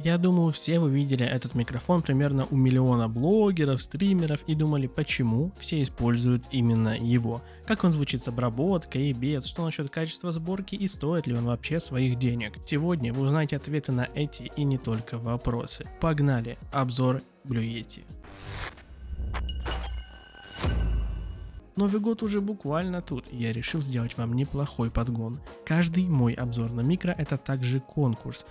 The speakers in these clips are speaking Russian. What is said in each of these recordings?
Я думаю, все вы видели этот микрофон примерно у миллиона блогеров, стримеров и думали, почему все используют именно его. Как он звучит с обработкой и без, что насчет качества сборки и стоит ли он вообще своих денег. Сегодня вы узнаете ответы на эти и не только вопросы. Погнали! Обзор Blue Yeti. Новый год уже буквально тут, и я решил сделать вам неплохой подгон. Каждый мой обзор на микро — это также конкурс.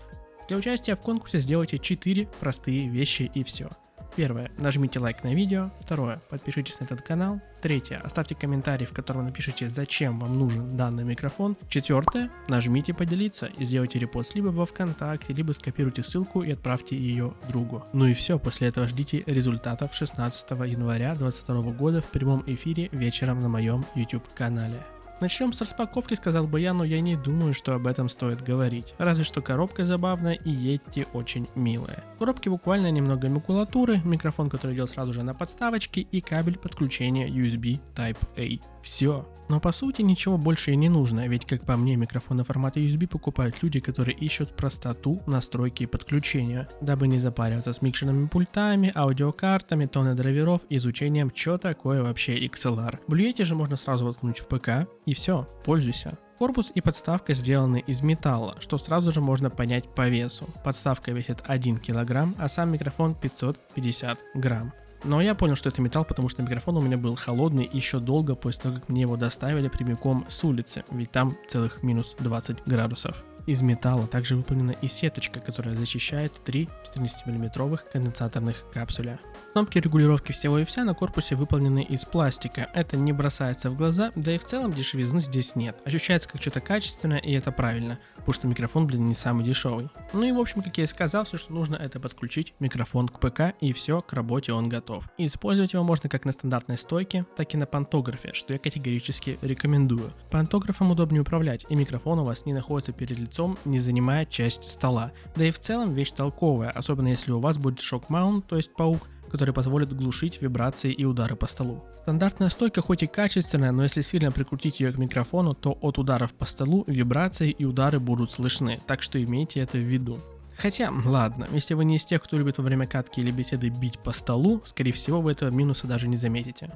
Для участия в конкурсе сделайте 4 простые вещи и все. Первое. Нажмите лайк на видео. Второе. Подпишитесь на этот канал. Третье. Оставьте комментарий, в котором напишите, зачем вам нужен данный микрофон. Четвертое. Нажмите поделиться и сделайте репост либо во ВКонтакте, либо скопируйте ссылку и отправьте ее другу. Ну и все. После этого ждите результатов 16 января 2022 года в прямом эфире вечером на моем YouTube канале. Начнем с распаковки, сказал бы я, но я не думаю, что об этом стоит говорить. Разве что коробка забавная и Yeti очень милая. В коробке буквально немного макулатуры, микрофон, который идет сразу же на подставочке, и кабель подключения USB Type-A. Все. Но по сути ничего больше и не нужно, ведь как по мне микрофоны формата USB покупают люди, которые ищут простоту настройки и подключения, дабы не запариваться с микшерными пультами, аудиокартами, тонны драйверов и изучением, что такое вообще XLR. Blue Yeti же можно сразу воткнуть в ПК и все, пользуйся. Корпус и подставка сделаны из металла, что сразу же можно понять по весу. Подставка весит 1 кг, а сам микрофон 550 грамм. Но я понял, что это металл, потому что микрофон у меня был холодный еще долго после того, как мне его доставили прямиком с улицы, ведь там целых минус 20 градусов. Из металла также выполнена и сеточка, которая защищает 3 14-мм конденсаторных капсуля. Кнопки регулировки всего и вся на корпусе выполнены из пластика. Это не бросается в глаза, да и в целом дешевизны здесь нет. Ощущается как что-то качественное, и это правильно, потому что микрофон, не самый дешевый. Ну и в общем, как я и сказал, все, что нужно, это подключить микрофон к ПК, и все, к работе он готов. И использовать его можно как на стандартной стойке, так и на пантографе, что я категорически рекомендую. Пантографом удобнее управлять, и микрофон у вас не находится перед лицом, не занимая часть стола. Да и в целом вещь толковая, особенно если у вас будет шок-маунт, то есть паук, который позволит глушить вибрации и удары по столу. Стандартная стойка хоть и качественная, но если сильно прикрутить ее к микрофону, то от ударов по столу вибрации и удары будут слышны, так что имейте это в виду. Хотя, ладно, если вы не из тех, кто любит во время катки или беседы бить по столу, скорее всего вы этого минуса даже не заметите.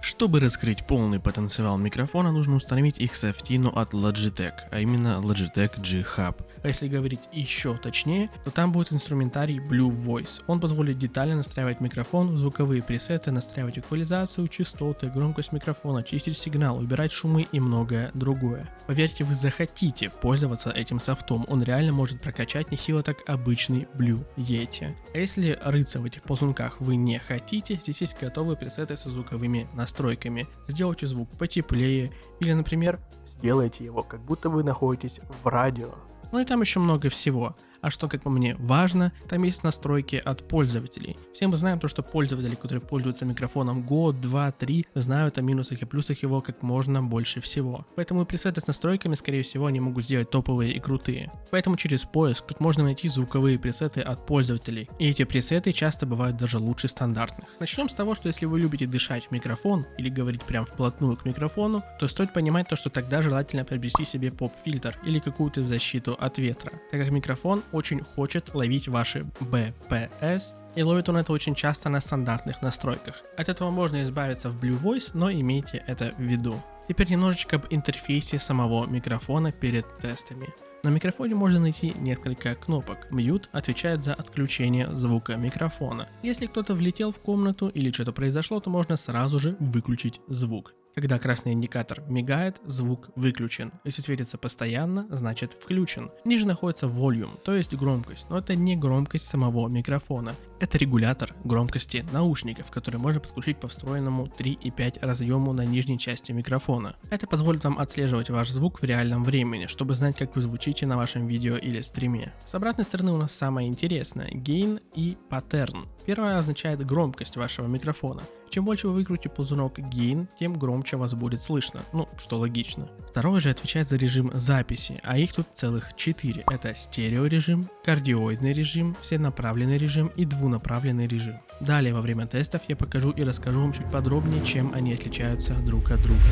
Чтобы раскрыть полный потенциал микрофона, нужно установить XFT от Logitech, а именно Logitech G Hub. А если говорить еще точнее, то там будет инструментарий Blue Voice. Он позволит детально настраивать микрофон, звуковые пресеты, настраивать эквализацию, частоты, громкость микрофона, чистить сигнал, убирать шумы и многое другое. Поверьте, вы захотите пользоваться этим софтом, он реально может прокачать нехило так обычный Blue Yeti. А если рыться в этих ползунках вы не хотите, здесь есть готовые пресеты со звуковыми настройками. Сделайте звук потеплее или, например, сделайте его, как будто вы находитесь в радио. Ну и там еще много всего. А что, как по мне, важно, там есть настройки от пользователей. Все мы знаем то, что пользователи, которые пользуются микрофоном год, 2, 3, знают о минусах и плюсах его как можно больше всего. Поэтому и пресеты с настройками, скорее всего, они могут сделать топовые и крутые. Поэтому через поиск тут можно найти звуковые пресеты от пользователей. И эти пресеты часто бывают даже лучше стандартных. Начнем с того, что если вы любите дышать в микрофон или говорить прям вплотную к микрофону, то стоит понимать то, что тогда желательно приобрести себе поп-фильтр или какую-то защиту от ветра, так как микрофон очень хочет ловить ваши BPS, и ловит он это очень часто на стандартных настройках. От этого можно избавиться в Blue Voice, но имейте это в виду. Теперь немножечко об интерфейсе самого микрофона перед тестами. На микрофоне можно найти несколько кнопок. Mute отвечает за отключение звука микрофона. Если кто-то влетел в комнату или что-то произошло, то можно сразу же выключить звук. Когда красный индикатор мигает, звук выключен. Если светится постоянно, значит включен. Ниже находится volume, то есть громкость, но это не громкость самого микрофона. Это регулятор громкости наушников, который можно подключить по встроенному 3,5 разъему на нижней части микрофона. Это позволит вам отслеживать ваш звук в реальном времени, чтобы знать, как вы звучите на вашем видео или стриме. С обратной стороны у нас самое интересное – gain и pattern. Первое означает громкость вашего микрофона. Чем больше вы выкрутите ползунок gain, тем громче вас будет слышно, ну, что логично. Второе же отвечает за режим записи, а их тут целых 4. Это стереорежим, кардиоидный режим, всенаправленный режим и двунаправленный режим. Далее во время тестов я покажу и расскажу вам чуть подробнее, чем они отличаются друг от друга.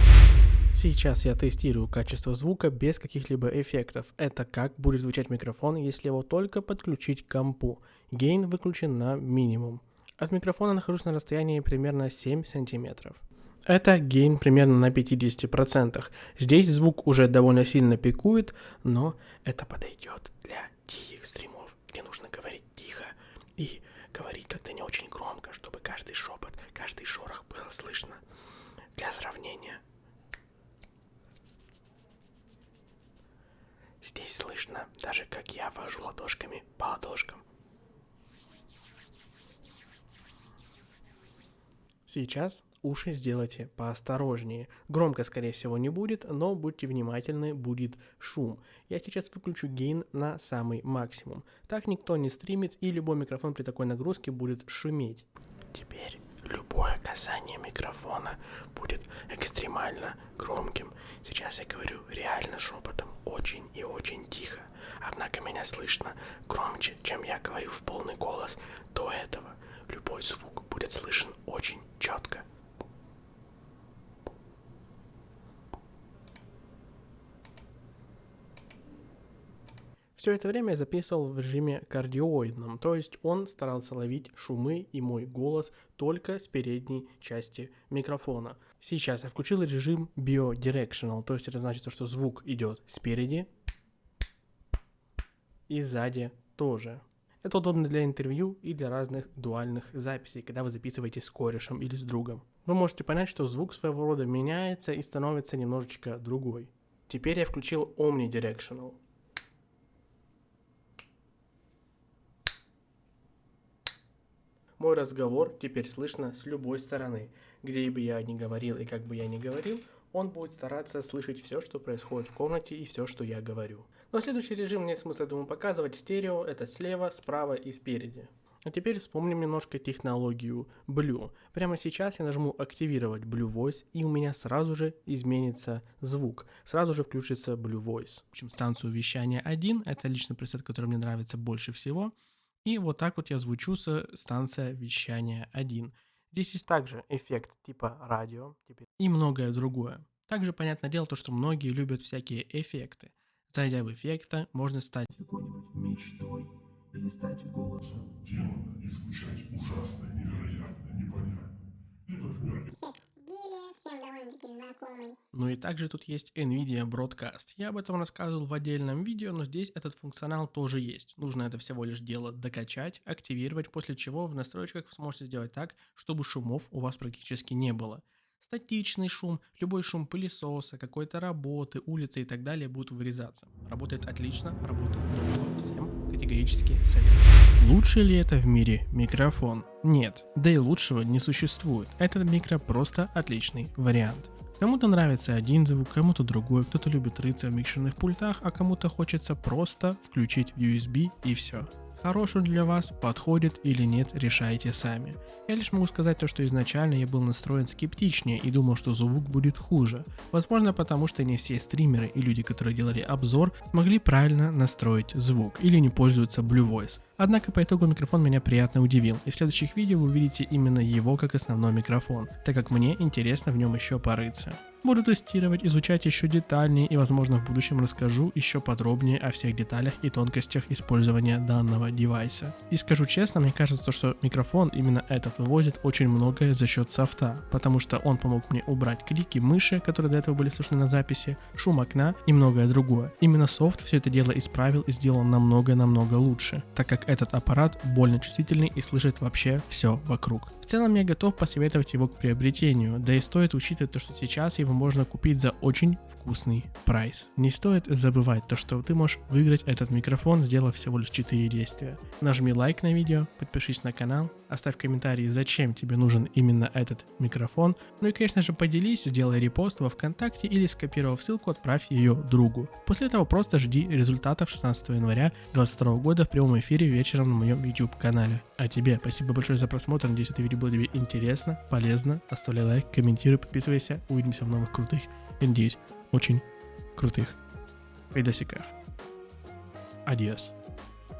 Сейчас я тестирую качество звука без каких-либо эффектов. Это как будет звучать микрофон, если его только подключить к компу. Гейн выключен на минимум. От микрофона нахожусь на расстоянии примерно 7 сантиметров. Это гейн примерно на 50%. Здесь звук уже довольно сильно пикует, но это подойдет для тихих стримов, где нужно говорить тихо и говорить как-то не очень громко, чтобы каждый шепот, каждый шорох было слышно. Для сравнения. Здесь слышно даже как я вожу ладошками по ладошкам. Сейчас уши сделайте поосторожнее. Громко, скорее всего, не будет, но будьте внимательны, будет шум. Я сейчас выключу гейн на самый максимум. Так никто не стримит, и любой микрофон при такой нагрузке будет шуметь. Теперь любое касание микрофона будет экстремально громким. Сейчас я говорю реально шепотом, очень и очень тихо. Однако меня слышно громче, чем я говорил в полный голос до этого. Любой звук будет слышен очень четко. Все это время я записывал в режиме кардиоидном, то есть он старался ловить шумы и мой голос только с передней части микрофона. Сейчас я включил режим bidirectional, то есть это значит, что звук идет спереди и сзади тоже. Это удобно для интервью и для разных дуальных записей, когда вы записываете с корешем или с другом. Вы можете понять, что звук своего рода меняется и становится немножечко другой. Теперь я включил omnidirectional. Мой разговор теперь слышно с любой стороны. Где бы я ни говорил и как бы я ни говорил, он будет стараться слышать все, что происходит в комнате и все, что я говорю. Но следующий режим нет смысла, думаю, показывать. Стерео — это слева, справа и спереди. А теперь вспомним немножко технологию Blue. Прямо сейчас я нажму активировать Blue Voice, и у меня сразу же изменится звук. Сразу же включится Blue Voice. В общем, станцию вещания 1, это личный пресет, который мне нравится больше всего. И вот так вот я звучу с станция вещания 1. Здесь есть также эффект типа радио и многое другое. Также понятное дело, что многие любят всякие эффекты. Зайдя в эффекты, можно стать какой-нибудь мечтой или стать голосом демона и звучать ужасно, невероятно, непонятно. Либо в мёртве. Всем довольно-таки знакомый. Ну и также тут есть NVIDIA Broadcast. Я об этом рассказывал в отдельном видео, но здесь этот функционал тоже есть. Нужно это всего лишь дело докачать, активировать, после чего в настройках вы сможете сделать так, чтобы шумов у вас практически не было. Статичный шум, любой шум пылесоса, какой-то работы, улицы и так далее будут вырезаться. Работает отлично, работает неплохо, всем категорически советую. Лучше ли это в мире микрофон? Нет, да и лучшего не существует. Этот микро просто отличный вариант. Кому-то нравится один звук, кому-то другой, кто-то любит рыться в микшерных пультах, а кому-то хочется просто включить USB и все. Хороший для вас, подходит или нет, решайте сами. Я лишь могу сказать то, что изначально я был настроен скептичнее и думал, что звук будет хуже. Возможно, потому что не все стримеры и люди, которые делали обзор, смогли правильно настроить звук или не пользуются Blue Voice. Однако по итогу микрофон меня приятно удивил, и в следующих видео вы увидите именно его как основной микрофон, так как мне интересно в нем еще порыться. Буду тестировать, изучать еще детальнее и, возможно, в будущем расскажу еще подробнее о всех деталях и тонкостях использования данного девайса. И скажу честно, мне кажется, что микрофон именно этот вывозит очень многое за счет софта, потому что он помог мне убрать клики мыши, которые до этого были слышны на записи, шум окна и многое другое. Именно софт все это дело исправил и сделал намного лучше, так как этот аппарат больно чувствительный и слышит вообще все вокруг. В целом я готов посоветовать его к приобретению, да и стоит учитывать то, что сейчас его можно купить за очень вкусный прайс. Не стоит забывать то, что ты можешь выиграть этот микрофон, сделав всего лишь 4 действия. Нажми лайк на видео, подпишись на канал, оставь комментарий, зачем тебе нужен именно этот микрофон, ну и конечно же поделись, сделай репост во ВКонтакте или скопировав ссылку, отправь ее другу. После этого просто жди результатов 16 января 2022 года в прямом эфире вечером на моем YouTube канале. А тебе спасибо большое за просмотр, надеюсь, это видео было тебе интересно, полезно. Оставляй лайк, комментируй, подписывайся. Увидимся в новых крутых, и надеюсь, очень крутых видосиках. Адиос.